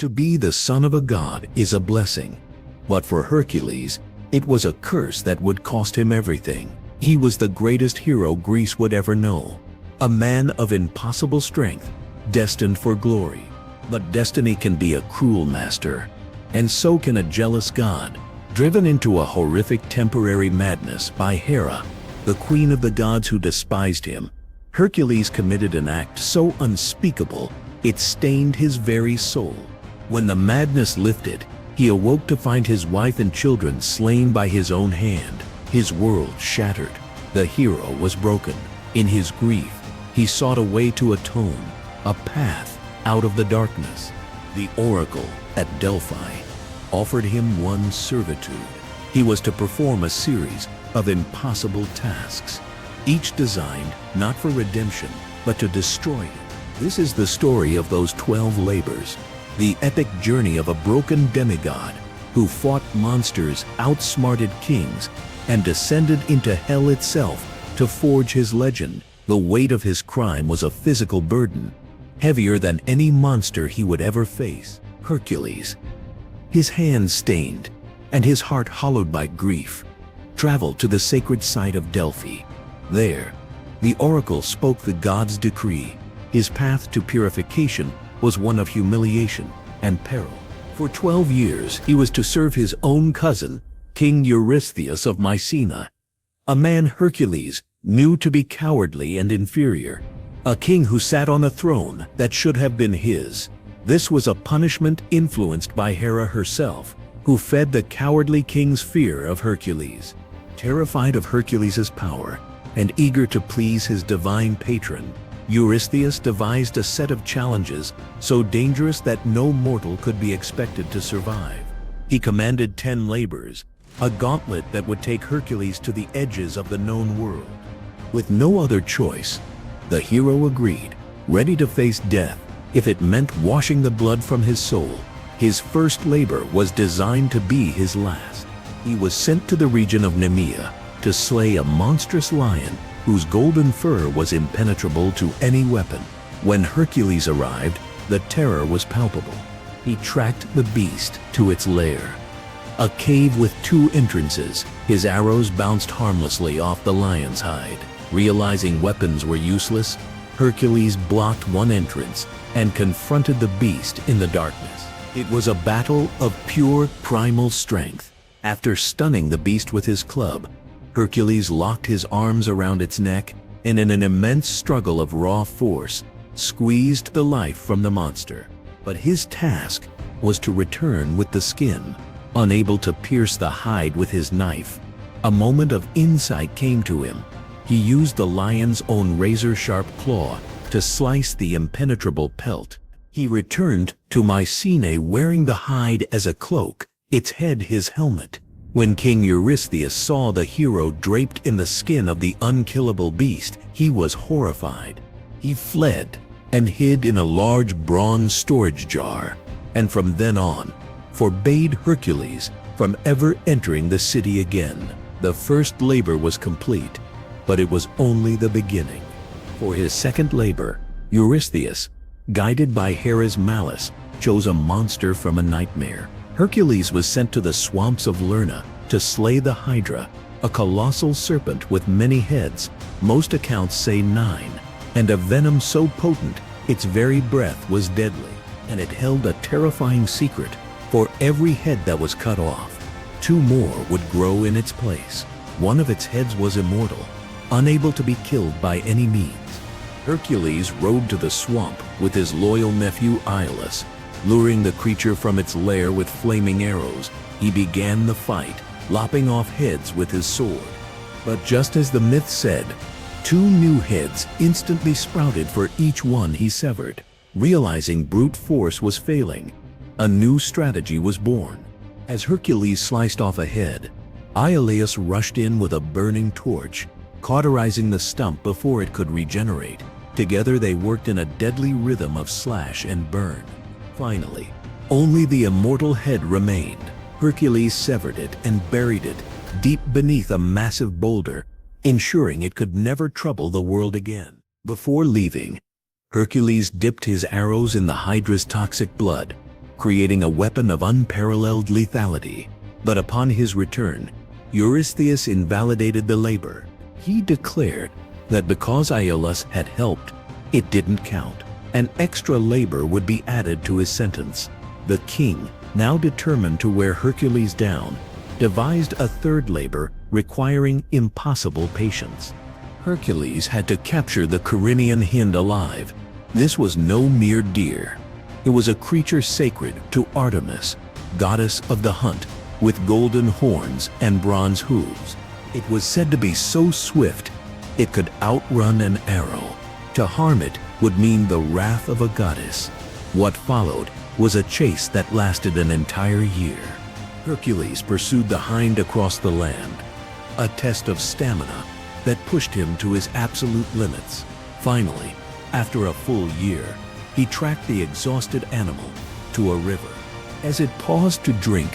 To be the son of a god is a blessing, but for Hercules, it was a curse that would cost him everything. He was the greatest hero Greece would ever know, a man of impossible strength, destined for glory. But destiny can be a cruel master, and so can a jealous god. Driven into a horrific temporary madness by Hera, the queen of the gods who despised him, Hercules committed an act so unspeakable it stained his very soul. When the madness lifted, he awoke to find his wife and children slain by his own hand. His world shattered. The hero was broken. In his grief, he sought a way to atone, a path out of the darkness. The oracle at Delphi offered him one servitude. He was to perform a series of impossible tasks, each designed not for redemption, but to destroy him. This is the story of those 12 labors, the epic journey of a broken demigod who fought monsters, outsmarted kings, and descended into hell itself to forge his legend. The weight of his crime was a physical burden, heavier than any monster he would ever face. Hercules, his hands stained and his heart hollowed by grief, traveled to the sacred site of Delphi. There, the oracle spoke the god's decree. His path to purification was one of humiliation and peril. For 12 years, he was to serve his own cousin, King Eurystheus of Mycena, a man Hercules knew to be cowardly and inferior, a king who sat on a throne that should have been his. This was a punishment influenced by Hera herself, who fed the cowardly king's fear of Hercules. Terrified of Hercules' power and eager to please his divine patron, Eurystheus devised a set of challenges so dangerous that no mortal could be expected to survive. He commanded 10 labors, a gauntlet that would take Hercules to the edges of the known world. With no other choice, the hero agreed, ready to face death if it meant washing the blood from his soul. His first labor was designed to be his last. He was sent to the region of Nemea to slay a monstrous lion whose golden fur was impenetrable to any weapon. When Hercules arrived, the terror was palpable. He tracked the beast to its lair, a cave with 2 entrances. His arrows bounced harmlessly off the lion's hide. Realizing weapons were useless, Hercules blocked one entrance and confronted the beast in the darkness. It was a battle of pure primal strength. After stunning the beast with his club, Hercules locked his arms around its neck and in an immense struggle of raw force, squeezed the life from the monster. But his task was to return with the skin, unable to pierce the hide with his knife. A moment of insight came to him. He used the lion's own razor-sharp claw to slice the impenetrable pelt. He returned to Mycene wearing the hide as a cloak, its head his helmet. When King Eurystheus saw the hero draped in the skin of the unkillable beast, he was horrified. He fled and hid in a large bronze storage jar, and from then on, forbade Hercules from ever entering the city again. The first labor was complete, but it was only the beginning. For his second labor, Eurystheus, guided by Hera's malice, chose a monster from a nightmare. Hercules was sent to the swamps of Lerna to slay the Hydra, a colossal serpent with many heads, most accounts say 9, and a venom so potent its very breath was deadly. And it held a terrifying secret: for every head that was cut off, 2 more would grow in its place. One of its heads was immortal, unable to be killed by any means. Hercules rode to the swamp with his loyal nephew Iolaus. Luring the creature from its lair with flaming arrows, he began the fight, lopping off heads with his sword. But just as the myth said, 2 new heads instantly sprouted for each one he severed. Realizing brute force was failing, a new strategy was born. As Hercules sliced off a head, Iolaus rushed in with a burning torch, cauterizing the stump before it could regenerate. Together they worked in a deadly rhythm of slash and burn. Finally, only the immortal head remained. Hercules severed it and buried it deep beneath a massive boulder, ensuring it could never trouble the world again. Before leaving, Hercules dipped his arrows in the Hydra's toxic blood, creating a weapon of unparalleled lethality. But upon his return, Eurystheus invalidated the labor. He declared that because Iolaus had helped, it didn't count. An extra labor would be added to his sentence. The king, now determined to wear Hercules down, devised a third labor requiring impossible patience. Hercules had to capture the Corinian hind alive. This was no mere deer. It was a creature sacred to Artemis, goddess of the hunt, with golden horns and bronze hooves. It was said to be so swift it could outrun an arrow. To harm it would mean the wrath of a goddess. What followed was a chase that lasted an entire year. Hercules pursued the hind across the land, a test of stamina that pushed him to his absolute limits. Finally, after a full year, he tracked the exhausted animal to a river. As it paused to drink,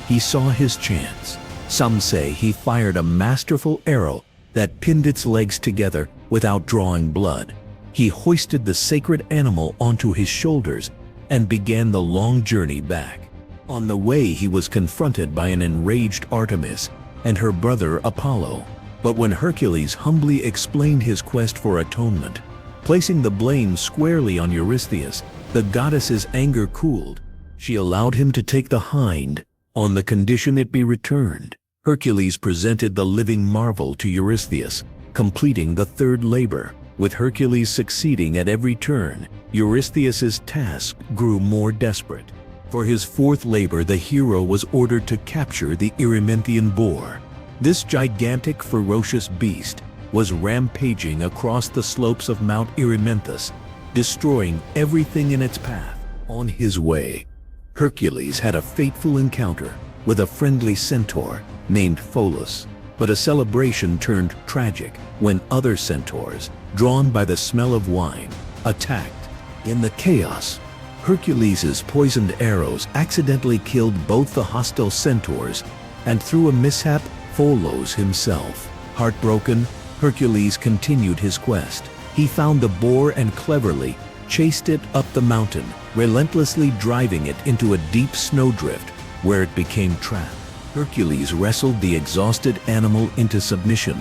he saw his chance. Some say he fired a masterful arrow that pinned its legs together without drawing blood. He hoisted the sacred animal onto his shoulders and began the long journey back. On the way, he was confronted by an enraged Artemis and her brother Apollo. But when Hercules humbly explained his quest for atonement, placing the blame squarely on Eurystheus, the goddess's anger cooled. She allowed him to take the hind on the condition it be returned. Hercules presented the living marvel to Eurystheus, completing the third labor. With Hercules succeeding at every turn, Eurystheus's task grew more desperate. For his fourth labor, the hero was ordered to capture the Erymanthian boar. This gigantic, ferocious beast was rampaging across the slopes of Mount Erymanthus, destroying everything in its path. On his way, Hercules had a fateful encounter with a friendly centaur named Pholus. But a celebration turned tragic when other centaurs, drawn by the smell of wine, attacked. In the chaos, Hercules' poisoned arrows accidentally killed both the hostile centaurs, and through a mishap, Pholus himself. Heartbroken, Hercules continued his quest. He found the boar and cleverly chased it up the mountain, relentlessly driving it into a deep snowdrift where it became trapped. Hercules wrestled the exhausted animal into submission,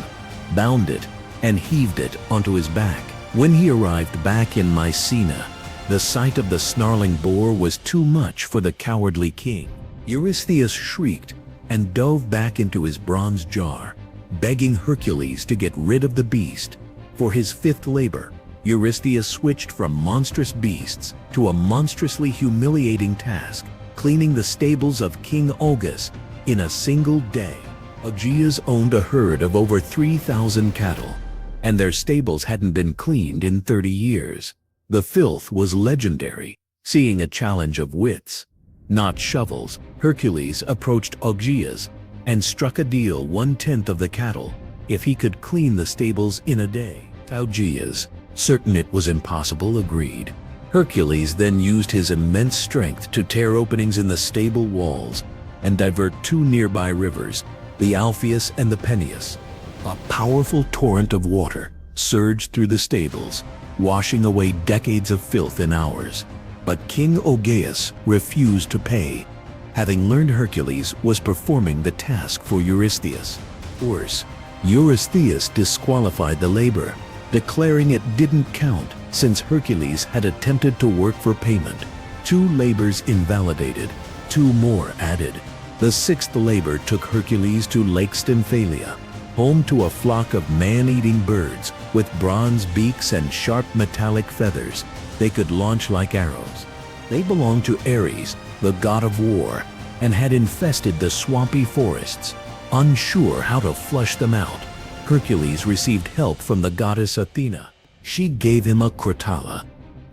bound it, and heaved it onto his back. When he arrived back in Mycenae, the sight of the snarling boar was too much for the cowardly king. Eurystheus shrieked and dove back into his bronze jar, begging Hercules to get rid of the beast. For his fifth labor, Eurystheus switched from monstrous beasts to a monstrously humiliating task, cleaning the stables of King Ogus in a single day. Augeas owned a herd of over 3,000 cattle, and their stables hadn't been cleaned in 30 years. The filth was legendary. Seeing a challenge of wits, not shovels, Hercules approached Augeas and struck a deal 1/10 of the cattle if he could clean the stables in a day. Augeas, certain it was impossible, agreed. Hercules then used his immense strength to tear openings in the stable walls and divert two nearby rivers, the Alpheus and the Peneus. A powerful torrent of water surged through the stables, washing away decades of filth in hours. But King Augeas refused to pay, having learned Hercules was performing the task for Eurystheus. Worse, Eurystheus disqualified the labor, declaring it didn't count since Hercules had attempted to work for payment. 2 labors invalidated, 2 more added. The 6th labor took Hercules to Lake Stymphalia, home to a flock of man-eating birds with bronze beaks and sharp metallic feathers they could launch like arrows. They belonged to Ares, the god of war, and had infested the swampy forests. Unsure how to flush them out, Hercules received help from the goddess Athena. She gave him a crotala,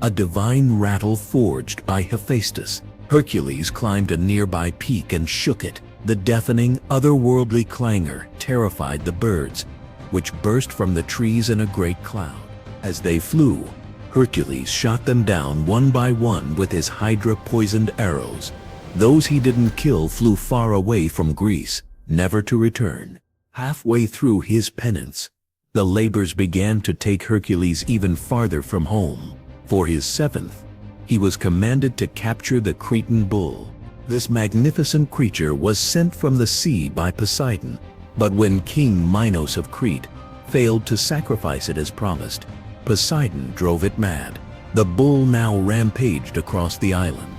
a divine rattle forged by Hephaestus. Hercules climbed a nearby peak and shook it. The deafening, otherworldly clangor terrified the birds, which burst from the trees in a great cloud. As they flew, Hercules shot them down one by one with his Hydra poisoned arrows. Those he didn't kill flew far away from Greece, never to return. Halfway through his penance, the labors began to take Hercules even farther from home. For his 7th, he was commanded to capture the Cretan bull. This magnificent creature was sent from the sea by Poseidon, but when King Minos of Crete failed to sacrifice it as promised, Poseidon drove it mad. The bull now rampaged across the island.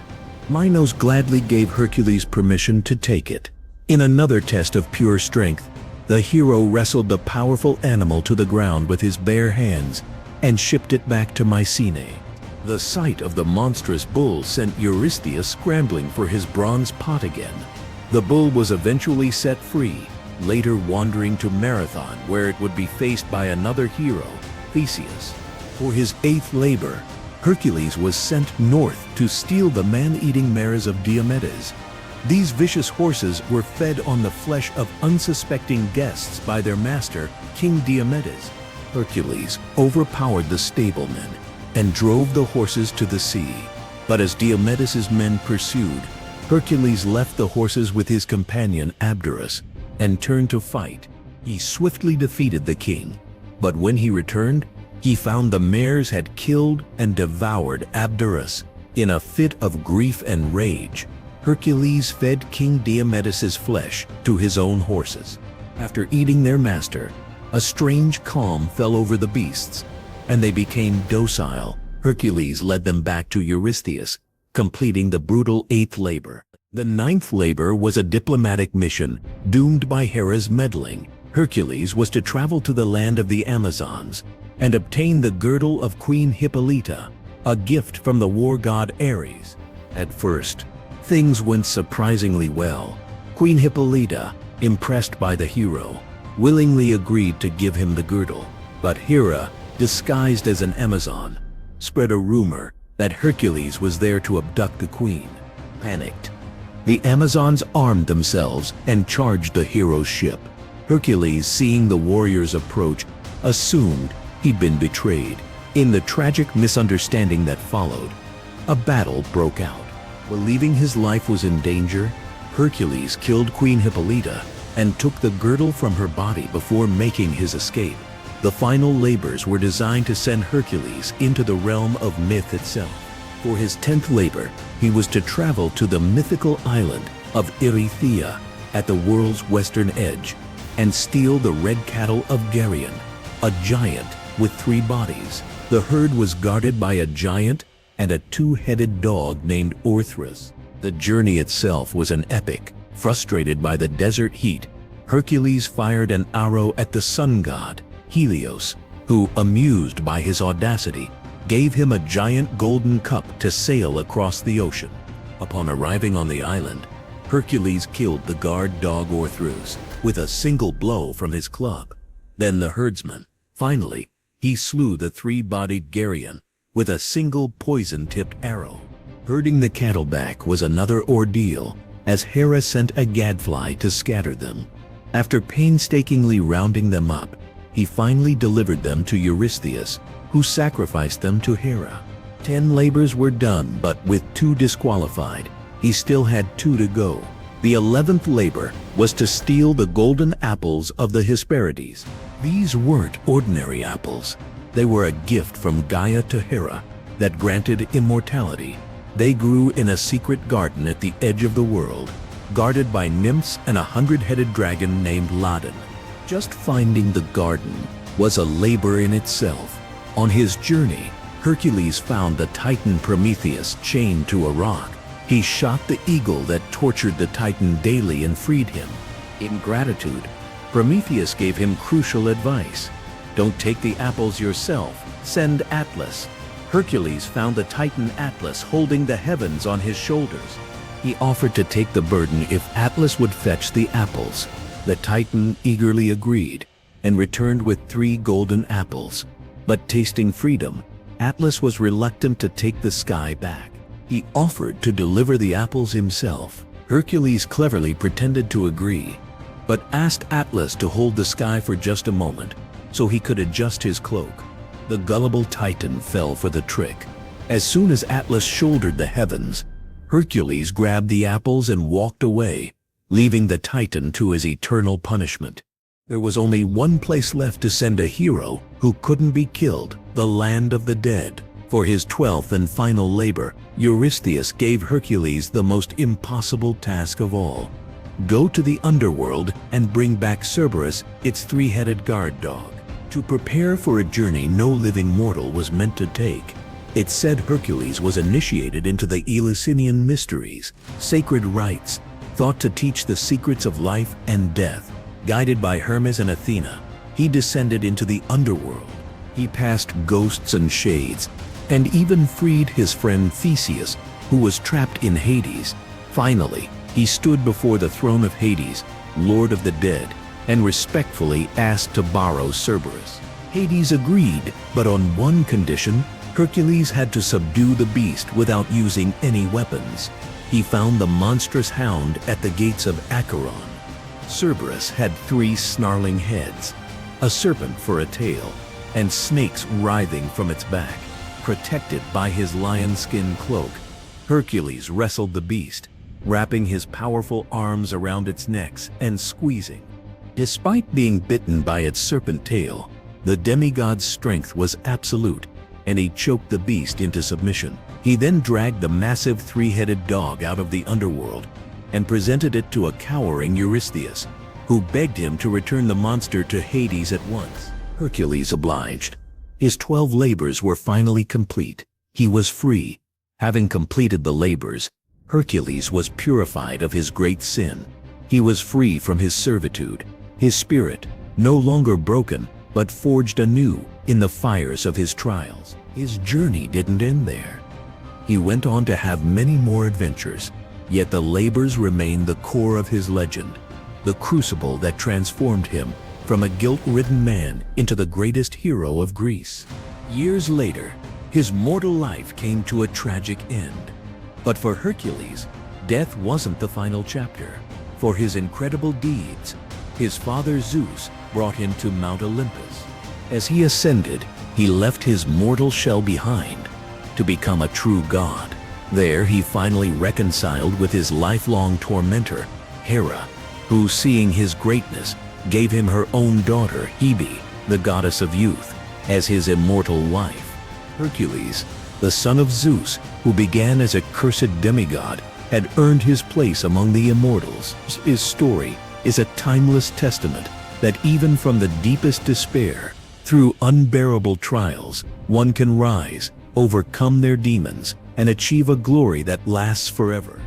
Minos gladly gave Hercules permission to take it. In another test of pure strength, the hero wrestled the powerful animal to the ground with his bare hands and shipped it back to Mycenae. The sight of the monstrous bull sent Eurystheus scrambling for his bronze pot again. The bull was eventually set free, later wandering to Marathon, where it would be faced by another hero, Theseus. For his 8th labor, Hercules was sent north to steal the man-eating mares of Diomedes. These vicious horses were fed on the flesh of unsuspecting guests by their master, King Diomedes. Hercules overpowered the stablemen and drove the horses to the sea. But as Diomedes' men pursued, Hercules left the horses with his companion Abderus and turned to fight. He swiftly defeated the king, but when he returned, he found the mares had killed and devoured Abderus. In a fit of grief and rage, Hercules fed King Diomedes' flesh to his own horses. After eating their master, a strange calm fell over the beasts, and they became docile. Hercules led them back to Eurystheus, completing the brutal 8th labor. The 9th labor was a diplomatic mission, doomed by Hera's meddling. Hercules was to travel to the land of the Amazons and obtain the girdle of Queen Hippolyta, a gift from the war god Ares. At first, things went surprisingly well. Queen Hippolyta, impressed by the hero, willingly agreed to give him the girdle. But Hera, disguised as an Amazon, spread a rumor that Hercules was there to abduct the queen. Panicked, the Amazons armed themselves and charged the hero's ship. Hercules, seeing the warriors approach, assumed he'd been betrayed. In the tragic misunderstanding that followed, a battle broke out. Believing his life was in danger, Hercules killed Queen Hippolyta and took the girdle from her body before making his escape. The final labors were designed to send Hercules into the realm of myth itself. For his 10th labor, he was to travel to the mythical island of Erythea at the world's western edge and steal the red cattle of Geryon, a giant with 3 bodies. The herd was guarded by a giant and a 2-headed dog named Orthrus. The journey itself was an epic. Frustrated by the desert heat, Hercules fired an arrow at the sun god, Helios, who, amused by his audacity, gave him a giant golden cup to sail across the ocean. Upon arriving on the island, Hercules killed the guard dog Orthrus with a single blow from his club. Then the herdsman. Finally, he slew the 3-bodied Geryon with a single poison-tipped arrow. Herding the cattle back was another ordeal, as Hera sent a gadfly to scatter them. After painstakingly rounding them up, he finally delivered them to Eurystheus, who sacrificed them to Hera. 10 labors were done, but with 2 disqualified, he still had 2 to go. The 11th labor was to steal the golden apples of the Hesperides. These weren't ordinary apples. They were a gift from Gaia to Hera that granted immortality. They grew in a secret garden at the edge of the world, guarded by nymphs and a 100-headed dragon named Ladon. Just finding the garden was a labor in itself. On his journey, Hercules found the Titan Prometheus chained to a rock. He shot the eagle that tortured the Titan daily and freed him. In gratitude, Prometheus gave him crucial advice. Don't take the apples yourself, send Atlas. Hercules found the Titan Atlas holding the heavens on his shoulders. He offered to take the burden if Atlas would fetch the apples. The Titan eagerly agreed and returned with 3 golden apples. But tasting freedom, Atlas was reluctant to take the sky back. He offered to deliver the apples himself. Hercules cleverly pretended to agree, but asked Atlas to hold the sky for just a moment so he could adjust his cloak. The gullible Titan fell for the trick. As soon as Atlas shouldered the heavens, Hercules grabbed the apples and walked away, leaving the Titan to his eternal punishment. There was only one place left to send a hero who couldn't be killed: the land of the dead. For his 12th and final labor, Eurystheus gave Hercules the most impossible task of all. Go to the Underworld and bring back Cerberus, its three-headed guard dog. To prepare for a journey no living mortal was meant to take, it said Hercules was initiated into the Eleusinian mysteries, sacred rites, thought to teach the secrets of life and death. Guided by Hermes and Athena, he descended into the Underworld. He passed ghosts and shades, and even freed his friend Theseus, who was trapped in Hades. Finally, he stood before the throne of Hades, Lord of the Dead, and respectfully asked to borrow Cerberus. Hades agreed, but on one condition: Hercules had to subdue the beast without using any weapons. He found the monstrous hound at the gates of Acheron. Cerberus had 3 snarling heads, a serpent for a tail, and snakes writhing from its back. Protected by his lion skin cloak, Hercules wrestled the beast, wrapping his powerful arms around its necks and squeezing. Despite being bitten by its serpent tail, the demigod's strength was absolute, and he choked the beast into submission. He then dragged the massive 3-headed dog out of the Underworld and presented it to a cowering Eurystheus, who begged him to return the monster to Hades at once. Hercules obliged. His 12 labors were finally complete. He was free. Having completed the labors, Hercules was purified of his great sin. He was free from his servitude, his spirit, no longer broken, but forged anew in the fires of his trials. His journey didn't end there. He went on to have many more adventures, yet the labors remain the core of his legend, the crucible that transformed him from a guilt-ridden man into the greatest hero of Greece. Years later, his mortal life came to a tragic end. But for Hercules, death wasn't the final chapter. For his incredible deeds, his father Zeus brought him to Mount Olympus. As he ascended, he left his mortal shell behind to become a true god. There he finally reconciled with his lifelong tormentor, Hera, who, seeing his greatness, gave him her own daughter, Hebe, the goddess of youth, as his immortal wife. Hercules, the son of Zeus, who began as a cursed demigod, had earned his place among the immortals. His story is a timeless testament that even from the deepest despair, through unbearable trials, one can rise, overcome their demons, and achieve a glory that lasts forever.